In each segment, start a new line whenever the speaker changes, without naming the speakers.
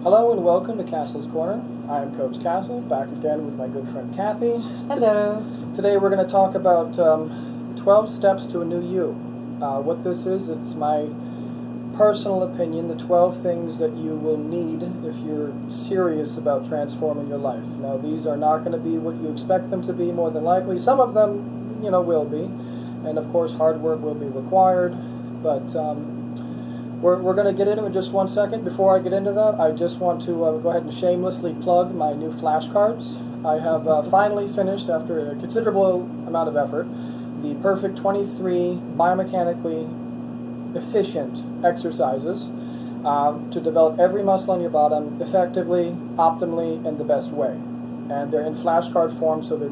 Hello and welcome to Castle's Corner. I am Coach Castle, back again with my good friend Kathy.
Hello.
Today we're going to talk about 12 steps to a new you. What this is, it's my personal opinion, the 12 things that you will need if you're serious about transforming your life. Now, these are not going to be what you expect them to be, more than likely. Some of them, will be. And of course, hard work will be required. But we're going to get into it in just 1 second. Before I get into that, I just want to go ahead and shamelessly plug my new flashcards. I have finally finished, after a considerable amount of effort, the perfect 23 biomechanically efficient exercises to develop every muscle on your bottom effectively, optimally, and the best way. And they're in flashcard form, so they're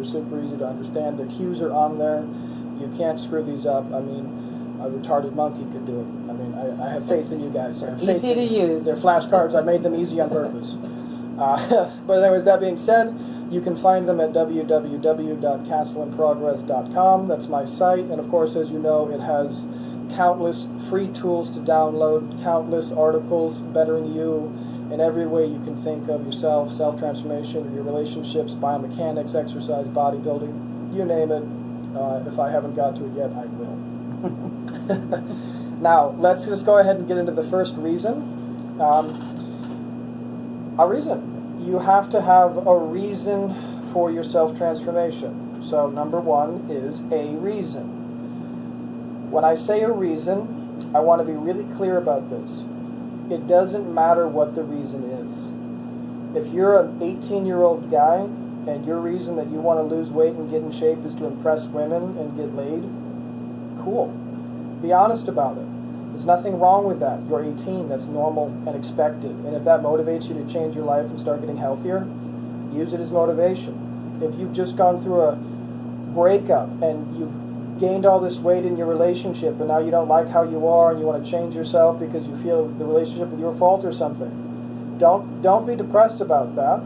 super easy to understand. The cues are on there. You can't screw these up. I mean, a retarded monkey could do it. I mean, I have faith in you guys.
Easy to use.
They're flashcards. I made them easy on purpose. But anyways, that being said, you can find them at www.castleandprogress.com. That's my site. And of course, as you know, it has countless free tools to download, countless articles bettering you in every way you can think of yourself, self-transformation, your relationships, biomechanics, exercise, bodybuilding, you name it. If I haven't got to it yet, I will. Now, let's just go ahead and get into the first reason. A reason. You have to have a reason for your self-transformation. So number one is a reason. When I say a reason, I want to be really clear about this. It doesn't matter what the reason is. If you're an 18-year-old guy and your reason that you want to lose weight and get in shape is to impress women and get laid, cool. Be honest about it. There's nothing wrong with that. You're 18. That's normal and expected. And if that motivates you to change your life and start getting healthier, use it as motivation. If you've just gone through a breakup and you've gained all this weight in your relationship and now you don't like how you are and you want to change yourself because you feel the relationship with your fault or something, don't be depressed about that.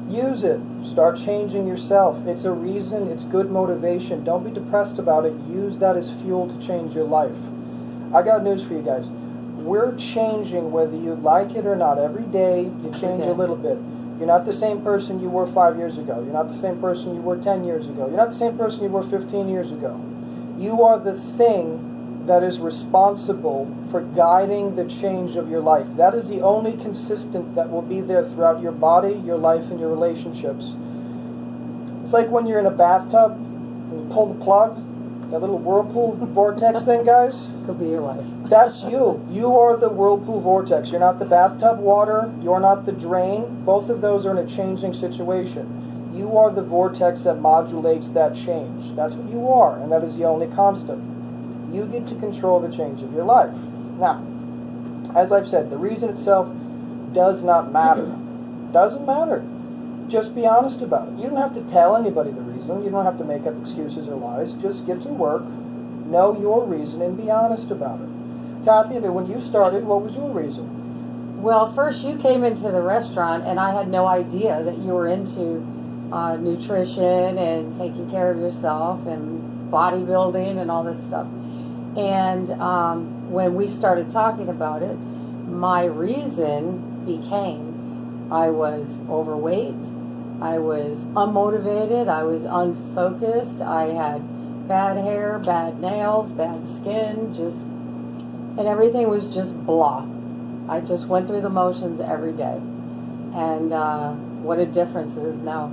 Use it. Start changing yourself. It's a reason. It's good motivation. Don't be depressed about it. Use that as fuel to change your life. I got news for you guys. We're changing whether you like it or not. Every day you change a little bit. You're not the same person you were 5 years ago. You're not the same person you were 10 years ago. You're not the same person you were 15 years ago. You are the thing that is responsible for guiding the change of your life. That is the only consistent that will be there throughout your body, your life, and your relationships. It's like when you're in a bathtub and you pull the plug, that little whirlpool vortex thing, guys.
Could be your life.
That's you. You are the whirlpool vortex. You're not the bathtub water. You're not the drain. Both of those are in a changing situation. You are the vortex that modulates that change. That's what you are, and that is the only constant. You get to control the change of your life. Now, as I've said, the reason itself does not matter. Doesn't matter. Just be honest about it. You don't have to tell anybody the reason. You don't have to make up excuses or lies. Just get to work, know your reason, and be honest about it. Kathy, when you started, what was your reason?
Well, first you came into the restaurant and I had no idea that you were into nutrition and taking care of yourself and bodybuilding and all this stuff. And when we started talking about it, my reason became I was overweight, I was unmotivated, I was unfocused, I had bad hair, bad nails, bad skin, and everything was just blah. I just went through the motions every day. And what a difference it is now.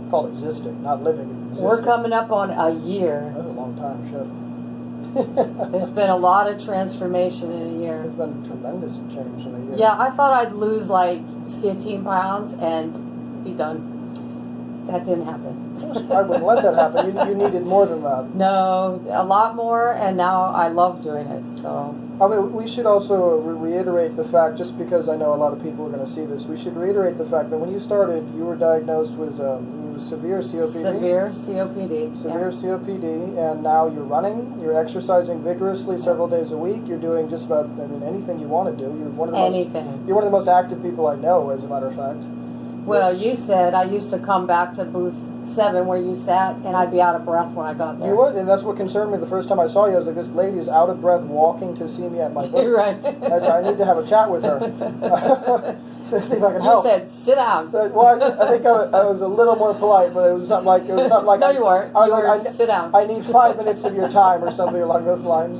It's called existing, not living. Existing.
We're coming up on a year.
That's a long time, shit.
There's been a lot of transformation in a year.
There's been tremendous change in a year.
Yeah, I thought I'd lose like 15 pounds and be done. That didn't happen.
I wouldn't let that happen. You needed more than that.
No, a lot more, and now I love doing it. So.
I mean, we should also reiterate the fact, just because I know a lot of people are going to see this, we should reiterate the fact that when you started, you were diagnosed with severe COPD.
Severe COPD.
Severe COPD, and now you're running, you're exercising vigorously several days a week, you're doing just about, anything you want to do. You're one of the you're one of the most active people I know, as a matter of fact.
Well, you said I used to come back to booth 7 where you sat, and I'd be out of breath when I got there.
You would, and that's what concerned me the first time I saw you. I was like, this lady is out of breath walking to see me at my booth.
Right.
I said, I need to have a chat with her. To see if I can help.
You said, sit down.
So, well, I think I was a little more polite, but it was something like
No, you weren't.
I
You
was
were,
like,
sit down.
I need 5 minutes of your time or something along those lines.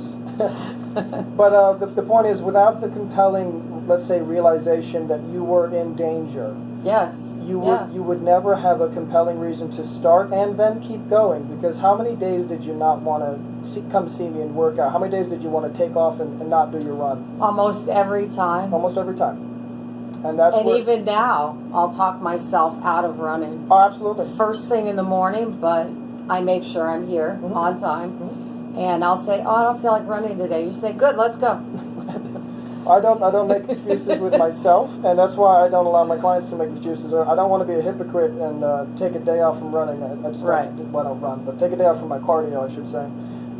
But the point is, without the compelling, let's say, realization that you were in danger,
Yes.
you would never have a compelling reason to start and then keep going. Because how many days did you not want to come see me and work out? How many days did you want to take off and not do your run?
Almost every time.
Almost every time. And
even now, I'll talk myself out of running.
Oh, absolutely.
First thing in the morning, but I make sure I'm here on time. And I'll say, oh, I don't feel like running today. You say, good, let's go.
I don't make excuses with myself, and that's why I don't allow my clients to make excuses. Or I don't want to be a hypocrite and take a day off from running. I just don't run, but take a day off from my cardio, I should say.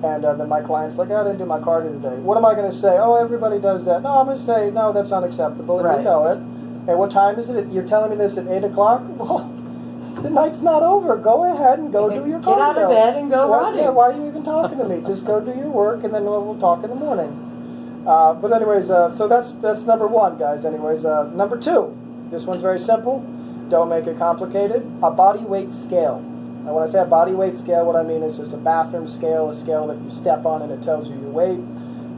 And then my client's like, oh, I didn't do my cardio today. What am I going to say? Oh, everybody does that. No, I'm going to say, no, that's unacceptable.
Right.
You know it. And what time is it? You're telling me this at 8 o'clock? Well, the night's not over. Go ahead and go do your cardio.
Get out of bed and go running.
Yeah, why are you even talking to me? Just go do your work, and then we'll talk in the morning. But anyways, so that's number 1, guys. Anyways, number 2. This one's very simple. Don't make it complicated. A body weight scale. Now, when I say a body weight scale, what I mean is just a bathroom scale, a scale that you step on and it tells you your weight.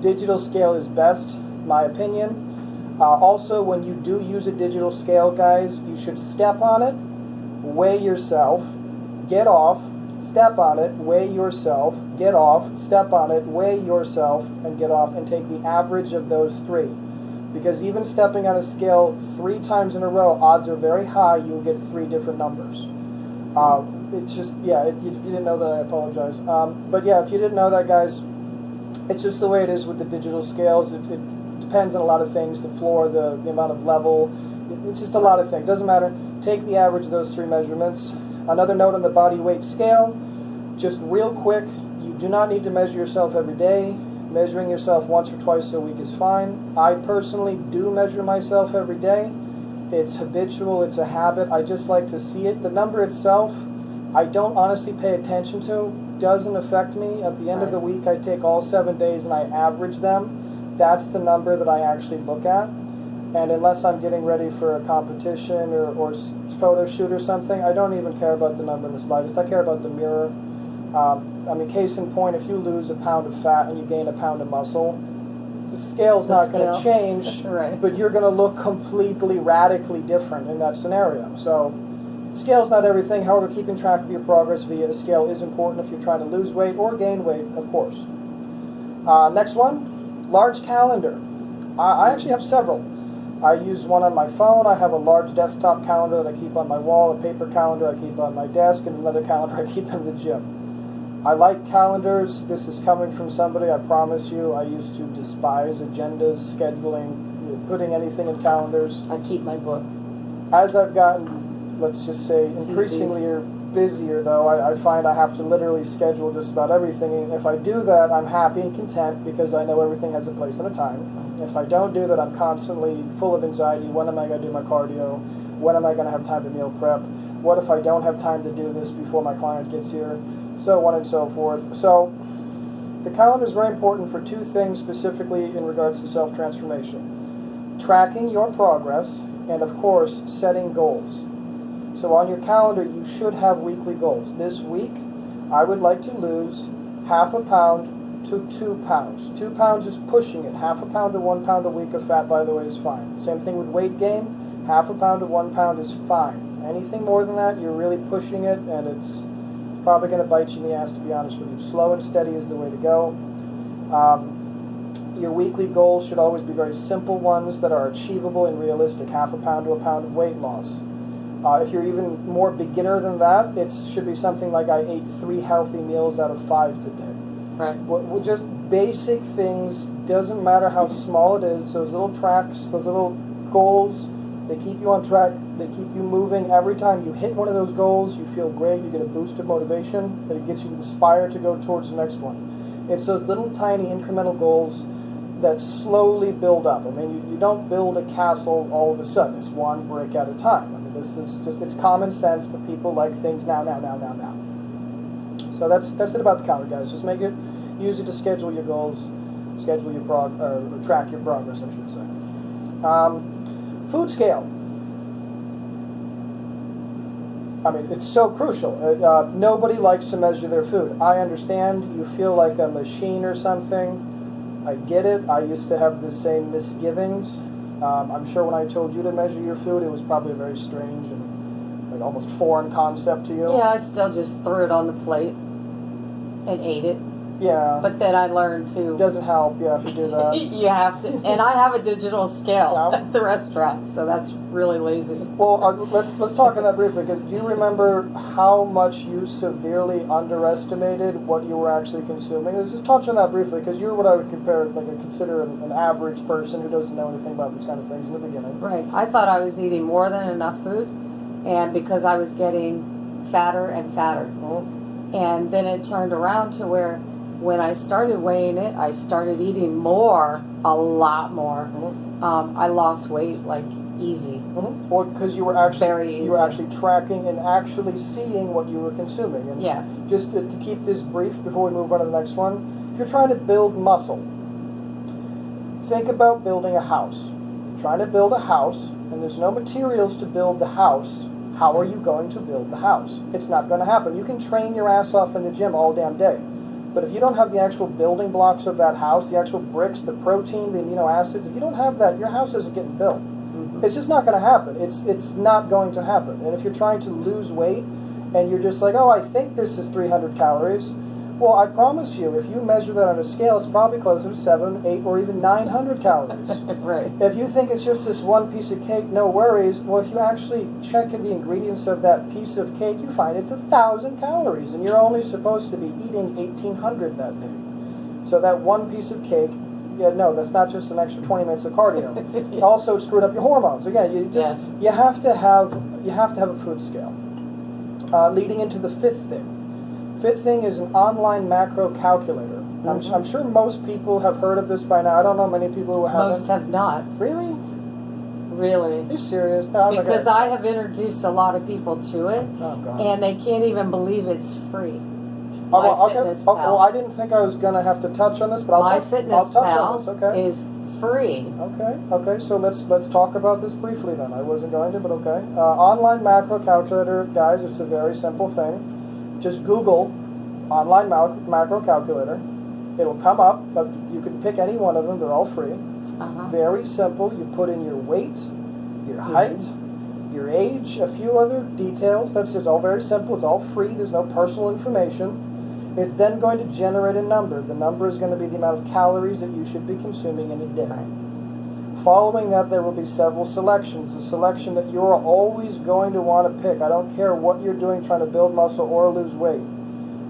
Digital scale is best, my opinion. Also, when you do use a digital scale, guys, you should step on it, weigh yourself, get off, step on it, weigh yourself, get off, step on it, weigh yourself, and get off, and take the average of those 3. Because even stepping on a scale 3 times in a row, odds are very high you'll get 3 different numbers. It's just, if you didn't know that, I apologize. But yeah, if you didn't know that, guys, it's just the way it is with the digital scales. It depends on a lot of things, the floor, the amount of level. It's just a lot of things. Doesn't matter. Take the average of those 3 measurements. Another note on the body weight scale, just real quick, you do not need to measure yourself every day. Measuring yourself once or twice a week is fine. I personally do measure myself every day. It's habitual, it's a habit. I just like to see it. The number itself, I don't honestly pay attention to. Doesn't affect me. At the end of the week, I take all 7 days and I average them. That's the number that I actually look at. And unless I'm getting ready for a competition or photo shoot or something, I don't even care about the number in the slightest. I care about the mirror. Case in point, if you lose a pound of fat and you gain a pound of muscle, the scale's not going to change,
right.
But you're going to look completely, radically different in that scenario. So, the scale's not everything. However, keeping track of your progress via a scale is important if you're trying to lose weight or gain weight, of course. Next one, large calendar. I actually have several. I use one on my phone. I have a large desktop calendar that I keep on my wall, a paper calendar I keep on my desk, and another calendar I keep in the gym. I like calendars. This is coming from somebody, I promise you. I used to despise agendas, scheduling, putting anything in calendars.
I keep my book.
As I've gotten, let's just say, increasingly busier, though, I find I have to literally schedule just about everything. And if I do that, I'm happy and content because I know everything has a place and a time. If I don't do that, I'm constantly full of anxiety. When am I going to do my cardio? When am I going to have time to meal prep? What if I don't have time to do this before my client gets here? So on and so forth. So the calendar is very important for 2 things specifically in regards to self-transformation. Tracking your progress and, of course, setting goals. So on your calendar, you should have weekly goals. This week, I would like to lose half a pound to 2 pounds. 2 pounds is pushing it. Half a pound to 1 pound a week of fat, by the way, is fine. Same thing with weight gain. Half a pound to 1 pound is fine. Anything more than that, you're really pushing it, and it's probably going to bite you in the ass, to be honest with you. Slow and steady is the way to go. Your weekly goals should always be very simple ones that are achievable and realistic. Half a pound to a pound of weight loss. If you're even more beginner than that, it should be something like I ate 3 healthy meals out of 5 today.
Right.
Just basic things. Doesn't matter how small it is. Those little tracks, those little goals, they keep you on track. They keep you moving. Every time you hit one of those goals, you feel great. You get a boost of motivation, and it gets you inspired to go towards the next one. It's those little tiny incremental goals that slowly build up. I mean, you don't build a castle all of a sudden. It's one brick at a time. I mean, this is just, it's common sense, but people like things now. So that's it about the calendar, guys. Just make it, use it to schedule your goals, schedule your or track your progress, I should say. Food scale. I mean, it's so crucial. Nobody likes to measure their food. I understand you feel like a machine or something. I get it. I used to have the same misgivings. I'm sure when I told you to measure your food, it was probably a very strange and like almost foreign concept to you.
Yeah, I still just threw it on the plate and ate it.
Yeah.
But then I learned to...
It doesn't help, you have to do that.
You have to. And I have a digital scale
No.
at the restaurant, so that's really lazy.
Well, let's talk on that briefly, because do you remember how much you severely underestimated what you were actually consuming? Let's just touch on that briefly, because you're what I would consider an average person who doesn't know anything about these kind of things in the beginning.
Right. I thought I was eating more than enough food, and because I was getting fatter and fatter.
Mm-hmm.
And then it turned around to where when I started weighing it, I started eating more, a lot more.
Mm-hmm.
I lost weight like easy.
Mm-hmm. Well, because you were actually tracking and actually seeing what you were consuming. And
yeah.
Just to keep this brief before we move on to the next one, if you're trying to build muscle, think about building a house. You're trying to build a house, and there's no materials to build the house. How are you going to build the house? It's not going to happen. You can train your ass off in the gym all damn day. But if you don't have the actual building blocks of that house, the actual bricks, the protein, the amino acids, if you don't have that, your house isn't getting built. Mm-hmm. It's just not going to happen. It's not going to happen. And if you're trying to lose weight and you're just like, oh, I think this is 300 calories, well, I promise you, if you measure that on a scale, it's probably closer to 7, 8, or even 900 calories.
Right.
If you think it's just this one piece of cake, no worries. Well, if you actually check in the ingredients of that piece of cake, you find it's 1,000 calories, and you're only supposed to be eating 1,800 that day. So that one piece of cake, yeah, no, that's not just an extra 20 minutes of cardio. It also screwed up your hormones. Again, you have to have a food scale. Leading into the fifth thing. Fifth thing is an online macro calculator. Mm-hmm. I'm sure most people have heard of this by now. I don't know many people who haven't.
Most have not.
Really?
Really.
Are you serious? No,
because I have introduced a lot of people to it,
God.
And they can't even believe it's free.
Well, I didn't think I was going to have to touch on this, but I'll touch on this. Okay.
Is free.
Okay. So let's talk about this briefly then. I wasn't going to, but okay. Online macro calculator, guys. It's a very simple thing. Just Google online macro calculator. It'll come up. But you can pick any one of them. They're all free. Very simple. You put in your weight, your height, your age, a few other details. That's just all very simple. It's all free. There's no personal information. It's then going to generate a number. The number is going to be the amount of calories that you should be consuming in a day. Following that, there will be several selections. A selection that you're always going to want to pick. I don't care what you're doing trying to build muscle or lose weight.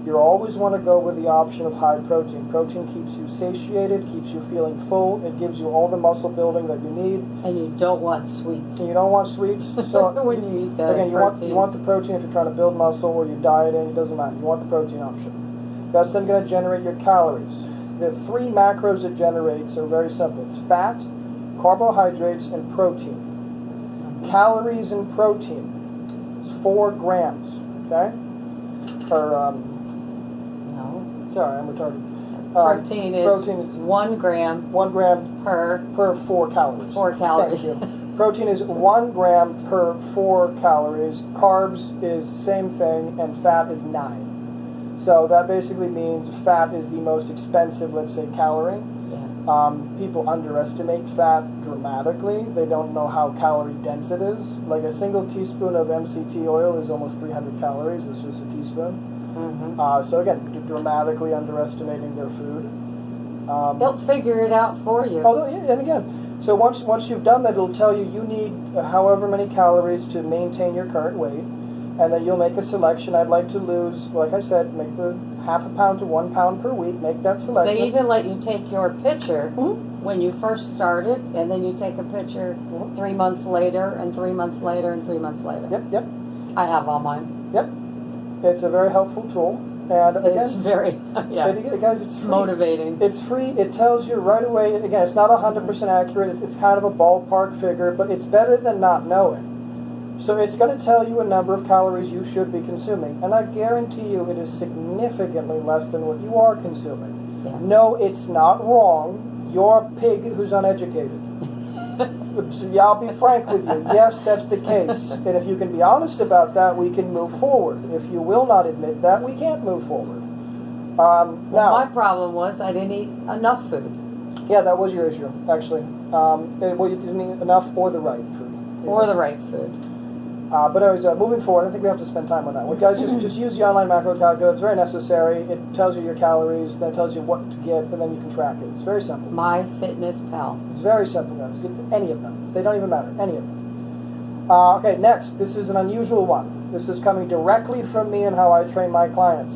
You always want to go with the option of high protein. Protein keeps you satiated, keeps you feeling full. It gives you all the muscle building that you need.
And you don't want sweets.
And you don't want sweets. So
when you eat that,
again, you want the protein if you're trying to build muscle or you diet in. It doesn't matter. You want the protein option. That's then going to generate your calories. The three macros it generates are very simple. It's fat, carbohydrates, and protein. Calories in protein is 4 grams. Okay? Sorry, I'm retarded.
Protein is 1 gram.
1 gram per 4 calories.
4 calories.
Thank you. Protein is 1 gram per 4 calories. Carbs is the same thing, and fat is 9. So that basically means fat is the most expensive, let's say, calorie.
Yeah.
People underestimate fat dramatically. They don't know how calorie dense it is. Like a single teaspoon of MCT oil is almost 300 calories. It's just a teaspoon.
Mm-hmm.
So again, dramatically underestimating their food.
They'll figure it out for you.
Oh, yeah, and again, so once you've done that, it'll tell you need however many calories to maintain your current weight, and then you'll make a selection. I'd like to lose, like I said, make the half a pound to 1 pound per week. Make that selection.
They even let you take your picture
Mm-hmm.
when you first started, and then you take a picture 3 months later, and 3 months later, and 3 months later.
Yep.
I have all mine.
Yep. It's a very helpful tool. And again,
It's very, yeah,
guys, it's
it's
free.
motivating.
It's free. It tells you right away. Again, it's not 100% accurate. It's kind of a ballpark figure, but it's better than not knowing. So it's going to tell you a number of calories you should be consuming, and I guarantee you it is significantly less than what you are consuming.
Yeah.
No, it's not wrong. You're a pig who's uneducated. Yeah, I'll be frank with you. Yes, that's the case. And if you can be honest about that, we can move forward. If you will not admit that, we can't move forward.
Well,
Now,
my problem was I didn't eat enough food.
yeah, that was your issue, actually. Well, you didn't eat enough or the right food.
Or the right food.
But anyways, moving forward, I think we have to spend time on that. Well, guys, just use the online macro calculator. It's very necessary. It tells you your calories, then it tells you what to get, and then you can track it. It's very simple.
MyFitnessPal.
It's very simple, guys. Get any of them. They don't even matter. Any of them. Okay, next. This is an unusual one. This is coming directly from me and how I train my clients.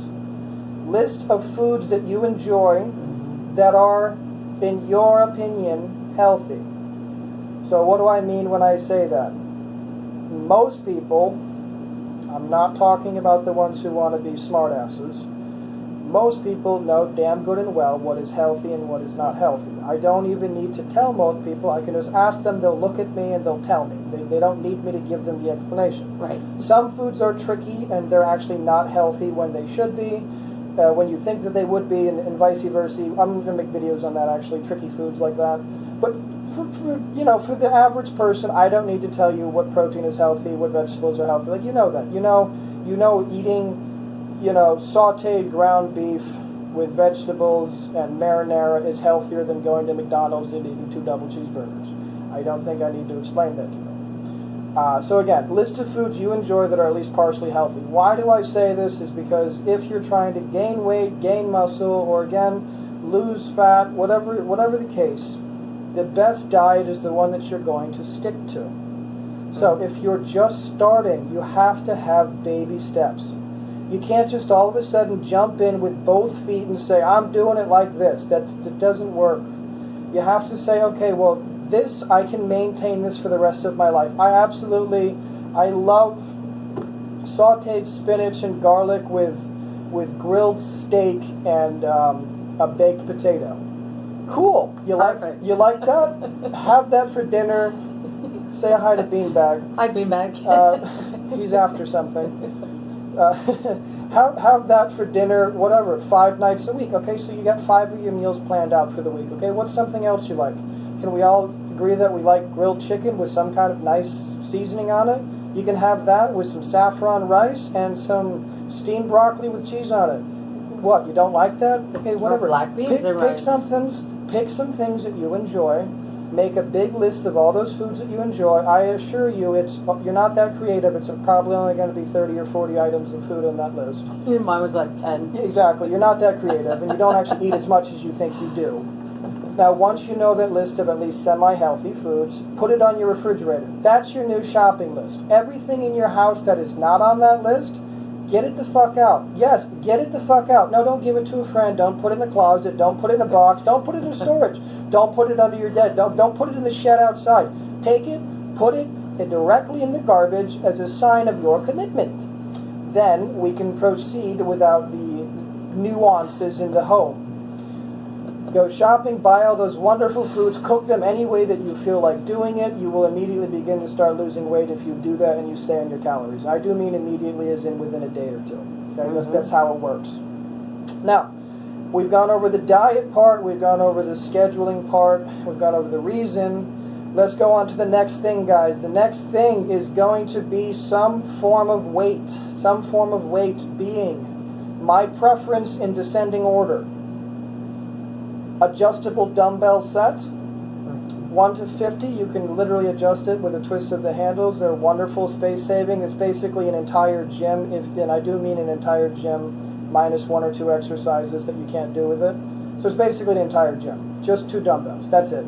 List of foods that you enjoy that are, in your opinion, healthy. So what do I mean when I say that? Most people, I'm not talking about the ones who want to be smartasses, most people know damn good and well what is healthy and what is not healthy. I don't even need to tell most people. I can just ask them, they'll look at me and they'll tell me. They don't need me to give them the explanation.
Right.
Some foods are tricky and they're actually not healthy when they should be, when you think that they would be, and vice versa. I'm going to make videos on that, actually, tricky foods like that. But for the average person, I don't need to tell you what protein is healthy, what vegetables are healthy. Like, you know that. You know eating, sautéed ground beef with vegetables and marinara is healthier than going to McDonald's and eating 2 double cheeseburgers. I don't think I need to explain that to you. So again, list of foods you enjoy that are at least partially healthy. Why do I say this? Is because if you're trying to gain weight, gain muscle, or again, lose fat, whatever the case, the best diet is the one that you're going to stick to. So if you're just starting, you have to have baby steps. You can't just all of a sudden jump in with both feet and say, I'm doing it like this. That doesn't work. You have to say, okay, well, this, I can maintain this for the rest of my life. I love sauteed spinach and garlic with grilled steak and a baked potato. Cool. You like that? Have that for dinner. Say hi to Beanbag.
Hi, Beanbag.
He's after something. Have that for dinner, whatever, 5 nights a week. Okay, so you got 5 of your meals planned out for the week. Okay, what's something else you like? Can we all agree that we like grilled chicken with some kind of nice seasoning on it? You can have that with some saffron rice and some steamed broccoli with cheese on it. What, you don't like that? Okay, whatever.
Or black beans and rice.
Pick some things that you enjoy. Make a big list of all those foods that you enjoy. I assure you, you're not that creative. It's probably only going to be 30 or 40 items of food on that list.
Mine was like 10.
Exactly. You're not that creative, and you don't actually eat as much as you think you do. Now, once you know that list of at least semi-healthy foods, put it on your refrigerator. That's your new shopping list. Everything in your house that is not on that list, get it the fuck out. Yes, get it the fuck out. No, don't give it to a friend. Don't put it in the closet. Don't put it in a box. Don't put it in storage. Don't put it under your bed. Don't put it in the shed outside. Take it, put it directly in the garbage as a sign of your commitment. Then we can proceed without the nuances in the home. Go shopping, buy all those wonderful foods, cook them any way that you feel like doing it. You will immediately begin to start losing weight if you do that and you stay on your calories. I do mean immediately as in within a day or two. Okay? That's how it works. Now, we've gone over the diet part, we've gone over the scheduling part, we've gone over the reason. Let's go on to the next thing, guys. The next thing is going to be some form of weight. Some form of weight being my preference in descending order. Adjustable dumbbell set, 1 to 50. You can literally adjust it with a twist of the handles. They're wonderful, space saving. It's basically an entire gym, and I do mean an entire gym minus 1 or 2 exercises that you can't do with it. So it's basically an entire gym, just 2 dumbbells. That's it.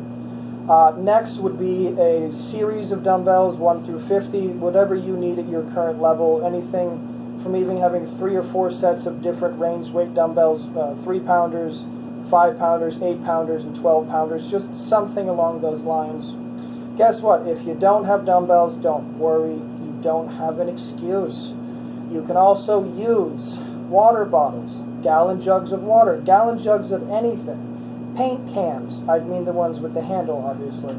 Next would be a series of dumbbells, 1 through 50, whatever you need at your current level. Anything from even having 3 or 4 sets of different range weight dumbbells, 3-pounders, 5-pounders, 8-pounders, and 12-pounders, just something along those lines. Guess what? If you don't have dumbbells, don't worry. You don't have an excuse. You can also use water bottles, gallon jugs of water, gallon jugs of anything, paint cans, I mean the ones with the handle, obviously.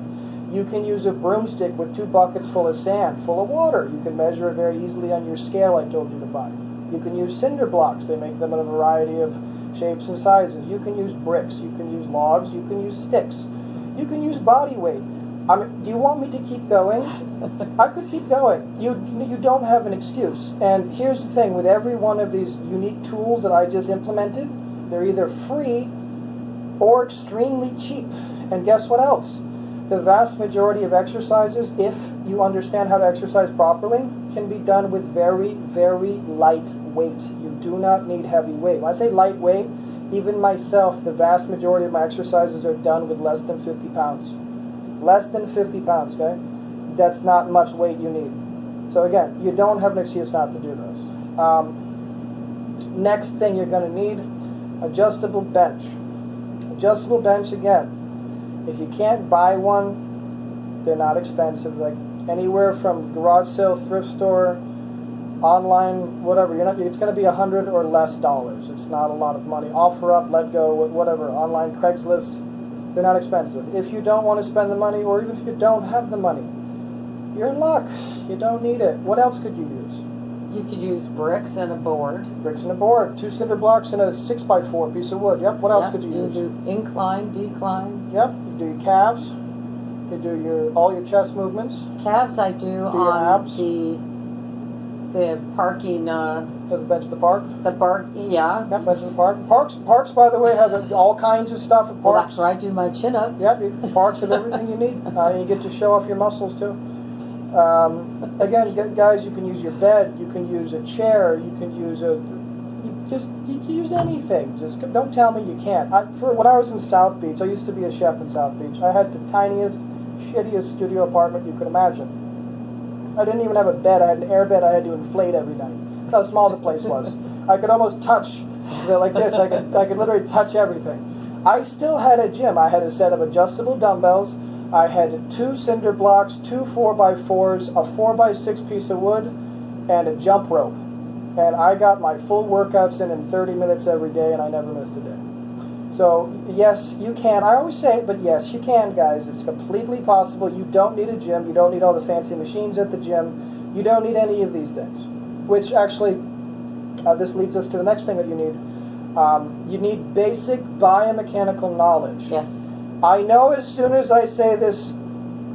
You can use a broomstick with 2 buckets full of sand, full of water. You can measure it very easily on your scale I told you to buy. You can use cinder blocks. They make them in a variety of shapes and sizes. You can use bricks. You can use logs. You can use sticks. You can use body weight. I mean, do you want me to keep going? I could keep going. You don't have an excuse. And here's the thing, with every one of these unique tools that I just implemented, they're either free or extremely cheap. And guess what else? The vast majority of exercises, if you understand how to exercise properly, can be done with very, very light weight. You do not need heavy weight. When I say lightweight, even myself, the vast majority of my exercises are done with less than 50 pounds. Less than 50 pounds, okay? That's not much weight you need. So again, you don't have an excuse not to do those. Next thing you're going to need, adjustable bench. Adjustable bench, again, if you can't buy one, they're not expensive. Like anywhere from garage sale, thrift store, online, whatever. It's going to be $100 or less. It's not a lot of money. Offer up, let go, whatever. Online, Craigslist. They're not expensive. If you don't want to spend the money, or even if you don't have the money, you're in luck. You don't need it. What else could you use?
You could use bricks and a board.
Bricks and a board. 2 cinder blocks and a 6x4 piece of wood. Yep. What else could you use?
You do incline, decline.
Yep. You do your calves. You do all your chest movements.
Calves I do on the parking.
The bench at the park.
The park, yeah.
Yep, bench at the park. Parks, by the way, have all kinds of stuff at parks.
Well, that's where I do my chin-ups.
Yep, parks have everything you need. You get to show off your muscles too. Again, guys, you can use your bed. You can use a chair. You can use you can use anything. Just don't tell me you can't. When I was in South Beach, I used to be a chef in South Beach. I had the tiniest, shittiest studio apartment you could imagine. I didn't even have a bed. I had an air bed I had to inflate every night. That's how small the place was. I could almost touch, like this, I could literally touch everything. I still had a gym. I had a set of adjustable dumbbells. I had 2 cinder blocks, 2 4x4s, a 4x6 piece of wood, and a jump rope. And I got my full workouts in 30 minutes every day, and I never missed a day. So, yes, you can. I always say it, but yes, you can, guys. It's completely possible. You don't need a gym. You don't need all the fancy machines at the gym. You don't need any of these things. Which actually, this leads us to the next thing that you need. You need basic biomechanical knowledge.
Yes.
I know as soon as I say this,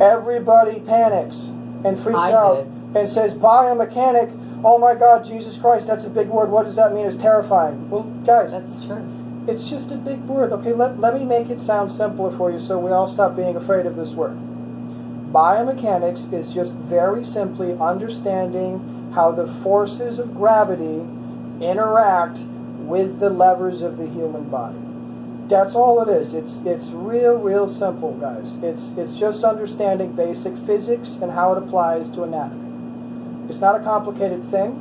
everybody panics and freaks out and says, biomechanic, oh my God, Jesus Christ, that's a big word. What does that mean? It's terrifying. Well, guys.
That's true.
It's just a big word. Okay, let me make it sound simpler for you so we all stop being afraid of this word. Biomechanics is just very simply understanding how the forces of gravity interact with the levers of the human body. That's all it is. It's real simple, guys. It's just understanding basic physics and how it applies to anatomy. It's not a complicated thing.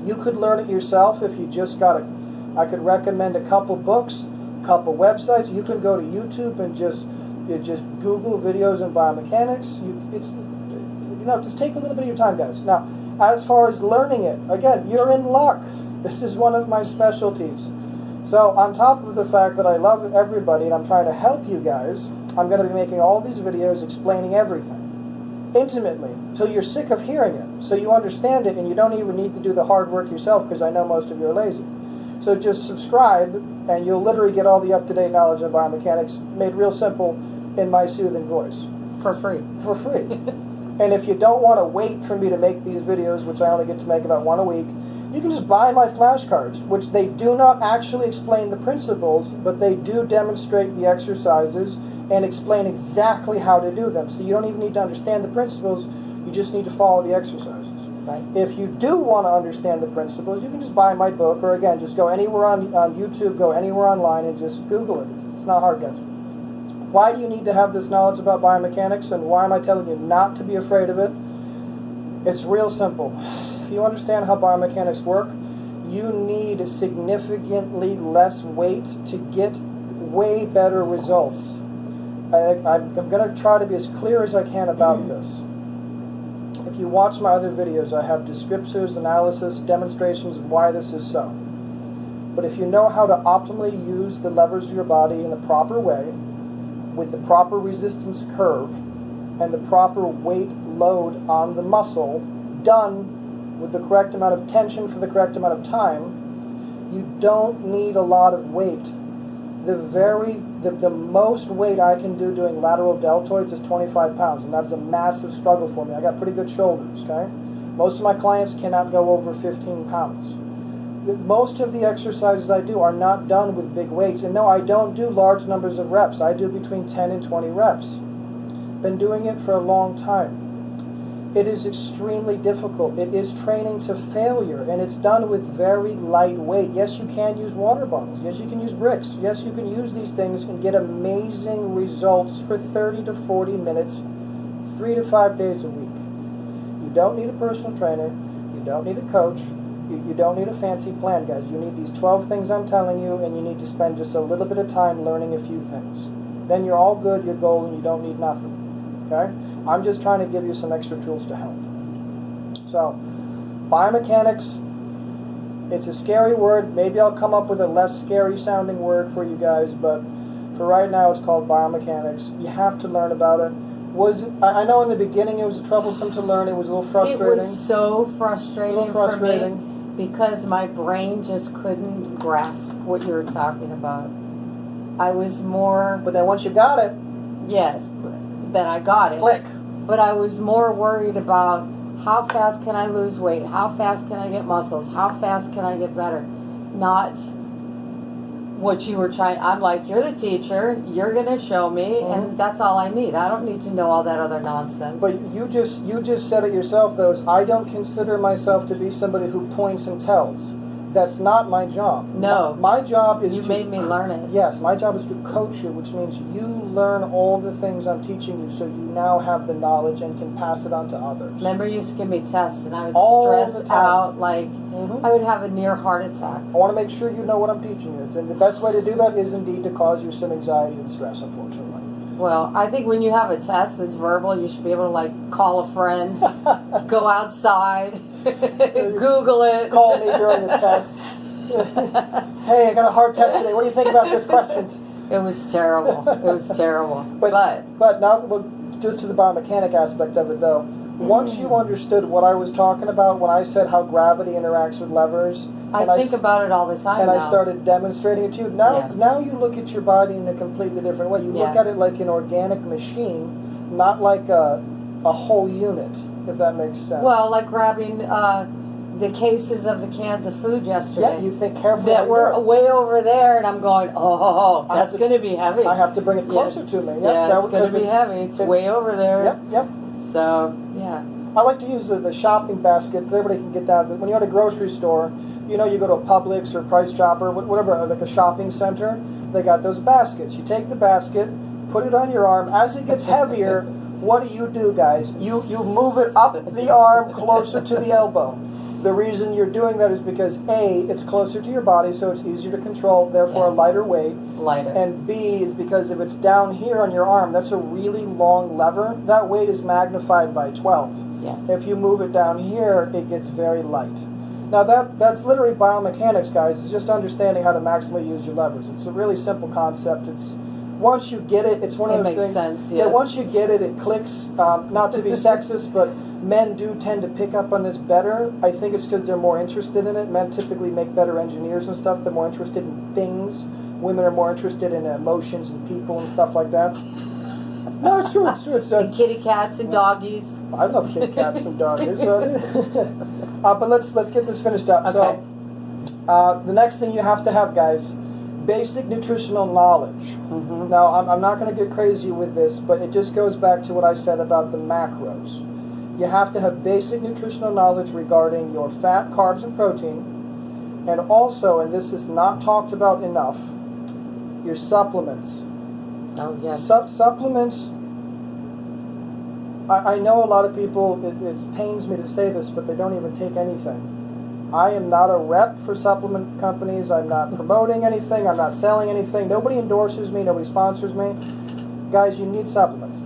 You could learn it yourself if you just got it. I could recommend a couple books, a couple websites. You can go to YouTube and just Google videos in biomechanics. Just take a little bit of your time, guys. Now, as far as learning it, again, you're in luck. This is one of my specialties. So, on top of the fact that I love everybody and I'm trying to help you guys, I'm going to be making all these videos explaining everything intimately till you're sick of hearing it, so you understand it and you don't even need to do the hard work yourself, because I know most of you are lazy. So just subscribe and you'll literally get all the up-to-date knowledge of biomechanics made real simple in my soothing voice.
For free.
For free. And if you don't want to wait for me to make these videos, which I only get to make about one a week, you can just buy my flashcards, which they do not actually explain the principles, but they do demonstrate the exercises and explain exactly how to do them. So you don't even need to understand the principles, you just need to follow the exercises. Right? If you do want to understand the principles, you can just buy my book, or again, just go anywhere on YouTube, go anywhere online and just Google it. It's not hard, guys. Why do you need to have this knowledge about biomechanics, and why am I telling you not to be afraid of it? It's real simple. If you understand how biomechanics work, you need significantly less weight to get way better results. I'm going to try to be as clear as I can about this. If you watch my other videos, I have descriptors, analysis, demonstrations of why this is so. But if you know how to optimally use the levers of your body in the proper way, with the proper resistance curve, and the proper weight load on the muscle, done with the correct amount of tension for the correct amount of time, you don't need a lot of weight. The most weight I can do doing lateral deltoids is 25 pounds, and that's a massive struggle for me. I got pretty good shoulders, okay? Most of my clients cannot go over 15 pounds. Most of the exercises I do are not done with big weights. And no, I don't do large numbers of reps. I do between 10 and 20 reps. Been doing it for a long time. It is extremely difficult. It is training to failure, and it's done with very light weight. Yes, you can use water bottles. Yes, you can use bricks. Yes, you can use these things and get amazing results for 30 to 40 minutes, 3 to 5 days a week. You don't need a personal trainer. You don't need a coach. You don't need a fancy plan, guys. You need these 12 things I'm telling you, and you need to spend just a little bit of time learning a few things. Then you're all good, you're golden, you don't need nothing. Okay? I'm just trying to give you some extra tools to help. So, biomechanics, it's a scary word. Maybe I'll come up with a less scary sounding word for you guys, but for right now it's called biomechanics. You have to learn about it. I know in the beginning it was troublesome to learn. It was a little frustrating.
It was so frustrating for me because my brain just couldn't grasp what you were talking about. I was more...
But then once you got it...
Yes, then I got it.
Click.
But I was more worried about how fast can I lose weight? How fast can I get muscles? How fast can I get better? Not what you were trying. I'm like, you're the teacher. You're going to show me, and that's all I need. I don't need to know all that other nonsense.
But you just said it yourself, though. I don't consider myself to be somebody who points and tells. That's not my job.
No.
My job is
You made me learn it.
Yes, my job is to coach you, which means you learn all the things I'm teaching you, so you now have the knowledge and can pass it on to others.
Remember, you used to give me tests, and I would
All
stress
the time.
out, like I would have a near heart attack.
I want to make sure you know what I'm teaching you. And the best way to do that is indeed to cause you some anxiety and stress, unfortunately.
Well, I think when you have a test that's verbal, you should be able to, like, call a friend, go outside, Google it.
Call me during the test. Hey, I got a hard test today. What do you think about this question?
It was terrible. It was terrible.
But now, well, just to the biomechanic aspect of it, though, once you understood what I was talking about when I said how gravity interacts with levers,
I think about it all the time
and
now.
I started demonstrating it to you. Now you look at your body in a completely different way. You look at it like an organic machine, not like a whole unit, if that makes sense.
Well, like grabbing the cases of the cans of food yesterday.
Yeah, you think carefully.
That were way over there, and I'm going, oh, that's going to be heavy.
I have to bring it closer to me. Yep,
yeah, it's going to be heavy. It's way over there.
Yep.
So, yeah.
I like to use the shopping basket. Everybody can get down. When you're at a grocery store, you know, you go to a Publix or Price Chopper, whatever, like a shopping center, they got those baskets. You take the basket, put it on your arm. As it gets heavier, what do, guys? You move it up the arm closer to the elbow. The reason you're doing that is because A, it's closer to your body, so it's easier to control, therefore a lighter weight.
It's lighter.
And B is because if it's down here on your arm, that's a really long lever. That weight is magnified by 12.
Yes.
If you move it down here, it gets very light. Now that's literally biomechanics, guys. It's just understanding how to maximally use your levers. It's a really simple concept. It's once you get it, it's one of those things.
It makes sense, yes.
Yeah, once you get it, it clicks. Not to be sexist, but men do tend to pick up on this better. I think it's because they're more interested in it. Men typically make better engineers and stuff. They're more interested in things. Women are more interested in emotions and people and stuff like that. No, it's true.
And kitty cats and doggies.
I love kitty cats and doggies. But let's get this finished up.
Okay.
So the next thing you have to have, guys, basic nutritional knowledge. Now, I'm not going to get crazy with this, but it just goes back to what I said about the macros. You have to have basic nutritional knowledge regarding your fat, carbs, and protein, and also, and this is not talked about enough, your supplements.
Oh, yes.
Supplements, I know a lot of people, it pains me to say this, but they don't even take anything. I am not a rep for supplement companies. I'm not promoting anything. I'm not selling anything. Nobody endorses me. Nobody sponsors me. Guys, you need supplements.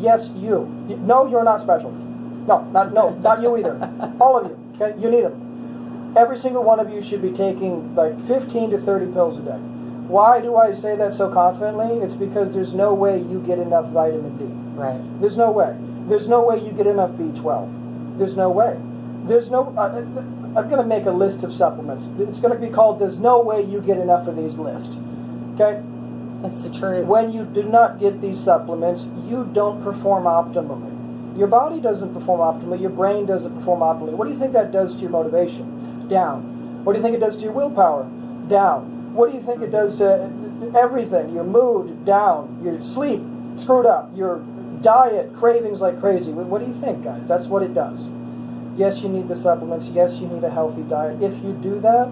Yes, you. No, you're not special. Not you either. All of you. Okay, you need them. Every single one of you should be taking like 15 to 30 pills a day. Why do I say that so confidently? It's because there's no way you get enough vitamin D.
Right.
There's no way. There's no way you get enough B12. There's no way. There's no. I'm going to make a list of supplements. It's going to be called "There's no way you get enough of these" list. Okay.
That's the truth.
When you do not get these supplements, you don't perform optimally. Your body doesn't perform optimally. Your brain doesn't perform optimally. What do you think that does to your motivation? Down. What do you think it does to your willpower? Down. What do you think it does to everything? Your mood? Down. Your sleep? Screwed up. Your diet? Cravings like crazy. What do you think, guys? That's what it does. Yes, you need the supplements. Yes, you need a healthy diet. If you do that,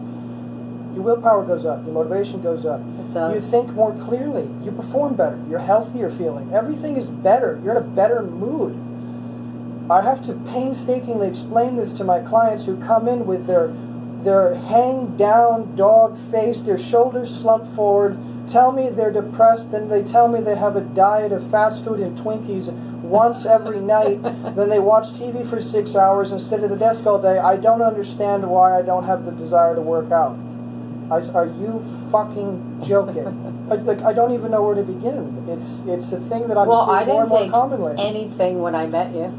your willpower goes up. Your motivation goes up.
It does.
You think more clearly. You perform better. You're healthier feeling. Everything is better. You're in a better mood. I have to painstakingly explain this to my clients who come in with their hang down dog face, their shoulders slumped forward, tell me they're depressed, then they tell me they have a diet of fast food and Twinkies once every night, then they watch TV for 6 hours and sit at a desk all day. I don't understand why I don't have the desire to work out. Are you fucking joking? I don't even know where to begin. It's a thing that I'm seeing more and more commonly.
I didn't take anything when I met you.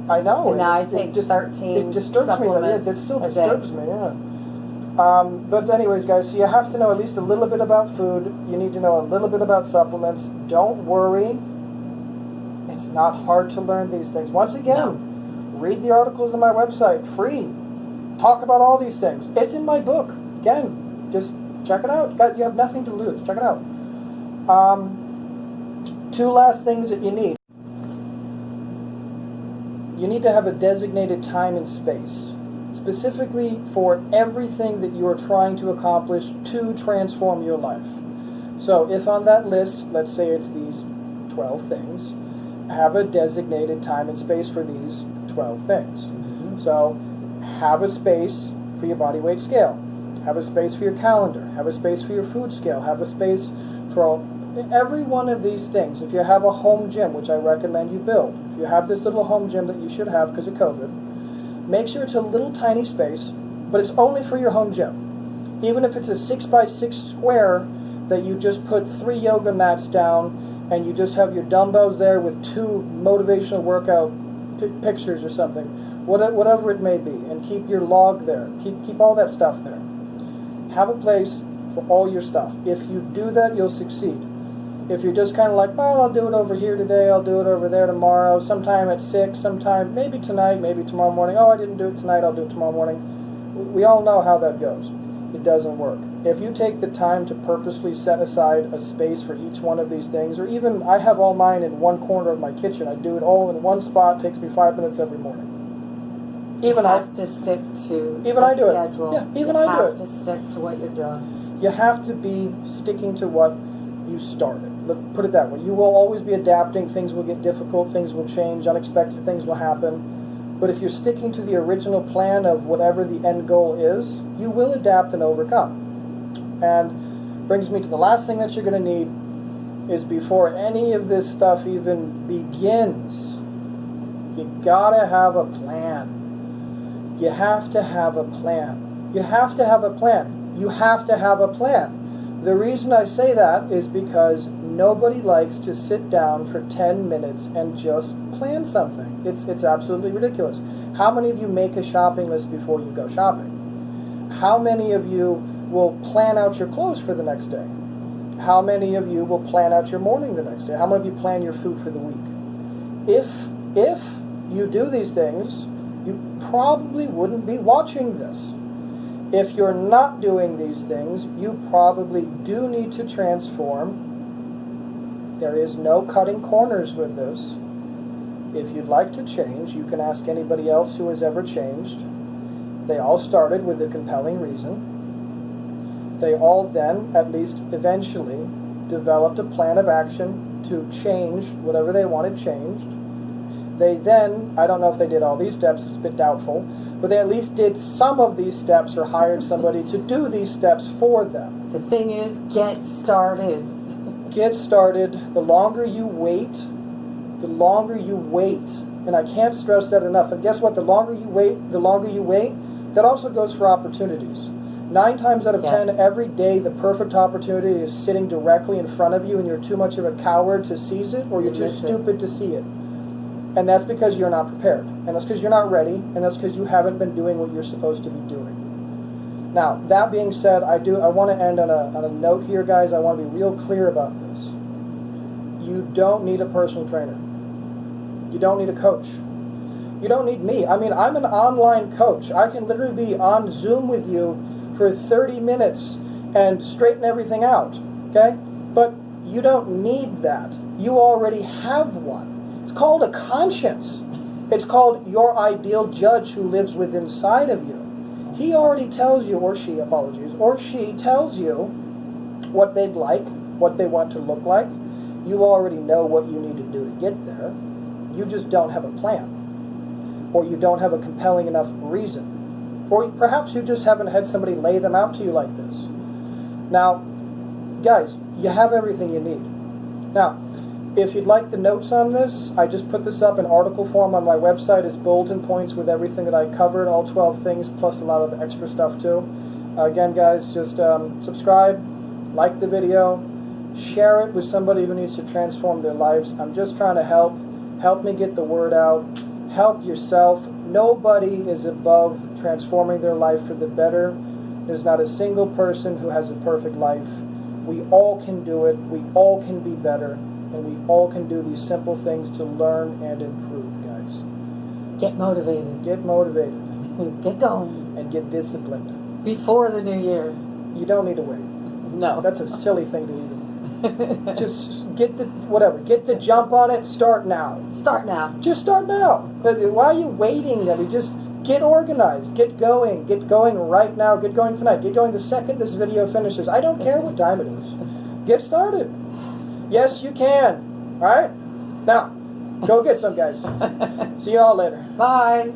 I know.
And now I take 13
It disturbs me. It still disturbs me, yeah. But anyways, guys, so you have to know at least a little bit about food. You need to know a little bit about supplements. Don't worry. It's not hard to learn these things. Once again, read the articles on my website. Free. Talk about all these things. It's in my book. Again, just check it out. You have nothing to lose. Check it out. Two last things that you need. You need to have a designated time and space, specifically for everything that you are trying to accomplish to transform your life. So if on that list, let's say it's these 12 things, have a designated time and space for these 12 things. Mm-hmm. So have a space for your body weight scale. Have a space for your calendar. Have a space for your food scale. Have a space for every one of these things. If you have a home gym, which I recommend you build, if you have this little home gym that you should have because of COVID, make sure it's a little tiny space, but it's only for your home gym. Even if it's a 6x6 square that you just put 3 yoga mats down and you just have your dumbbells there with 2 motivational workout pictures or something, whatever it may be, and keep your log there. Keep all that stuff there. Have a place for all your stuff. If you do that, you'll succeed. If you're just kind of like, well, I'll do it over here today, I'll do it over there tomorrow, sometime at 6, sometime, maybe tonight, maybe tomorrow morning. Oh, I didn't do it tonight, I'll do it tomorrow morning. We all know how that goes. It doesn't work. If you take the time to purposely set aside a space for each one of these things, or even, I have all mine in one corner of my kitchen. I do it all in one spot. It takes me 5 minutes every morning.
You have to stick to the schedule.
Yeah, even I do it.
You have to stick to what you're doing.
You have to be sticking to what you started. Put it that way. You will always be adapting. Things will get difficult. Things will change. Unexpected things will happen. But if you're sticking to the original plan of whatever the end goal is, you will adapt and overcome. And brings me to the last thing that you're going to need is before any of this stuff even begins, you gotta have a plan. You have to have a plan. You have to have a plan. You have to have a plan. The reason I say that is because nobody likes to sit down for 10 minutes and just plan something. It's absolutely ridiculous. How many of you make a shopping list before you go shopping? How many of you will plan out your clothes for the next day? How many of you will plan out your morning the next day? How many of you plan your food for the week? If you do these things, you probably wouldn't be watching this. If you're not doing these things, you probably do need to transform. There is no cutting corners with this. If you'd like to change, you can ask anybody else who has ever changed. They all started with a compelling reason. They all then, at least eventually, developed a plan of action to change whatever they wanted changed. They then, I don't know if they did all these steps, it's a bit doubtful, but they at least did some of these steps or hired somebody to do these steps for them.
The thing is, get started.
Get started. The longer you wait, And I can't stress that enough. And guess what? The longer you wait, that also goes for opportunities. 9 times out of 10, every day, the perfect opportunity is sitting directly in front of you, and you're too much of a coward to seize it, or you're too stupid to see it. And that's because you're not prepared. And that's because you're not ready, and that's because you haven't been doing what you're supposed to be doing. Now, that being said, I want to end on a note here, guys. I want to be real clear about this. You don't need a personal trainer. You don't need a coach. You don't need me. I mean, I'm an online coach. I can literally be on Zoom with you for 30 minutes and straighten everything out, okay? But you don't need that. You already have one. It's called a conscience. It's called your ideal judge who lives within inside of you. He already tells you, or she, apologies, or she tells you what they'd like, what they want to look like. You already know what you need to do to get there. You just don't have a plan. Or you don't have a compelling enough reason. Or perhaps you just haven't had somebody lay them out to you like this. Now, guys, you have everything you need. Now, if you'd like the notes on this, I just put this up in article form on my website. It's bulletin points with everything that I covered, all 12 things, plus a lot of extra stuff too. Again, guys, just subscribe, like the video, share it with somebody who needs to transform their lives. I'm just trying to help me get the word out, help yourself. Nobody is above transforming their life for the better. There's not a single person who has a perfect life. We all can do it. We all can be better. And we all can do these simple things to learn and improve, guys.
Get motivated.
Get motivated.
Get going.
And get disciplined.
Before the new year.
You don't need to wait.
No.
That's a silly thing to do. Just get the jump on it. Start now.
Start now.
Just start now. But why are you waiting? I mean, just get organized. Get going. Get going right now. Get going tonight. Get going the second this video finishes. I don't care what time it is. Get started. Yes, you can. All right? Now, go get some, guys. See you all later.
Bye.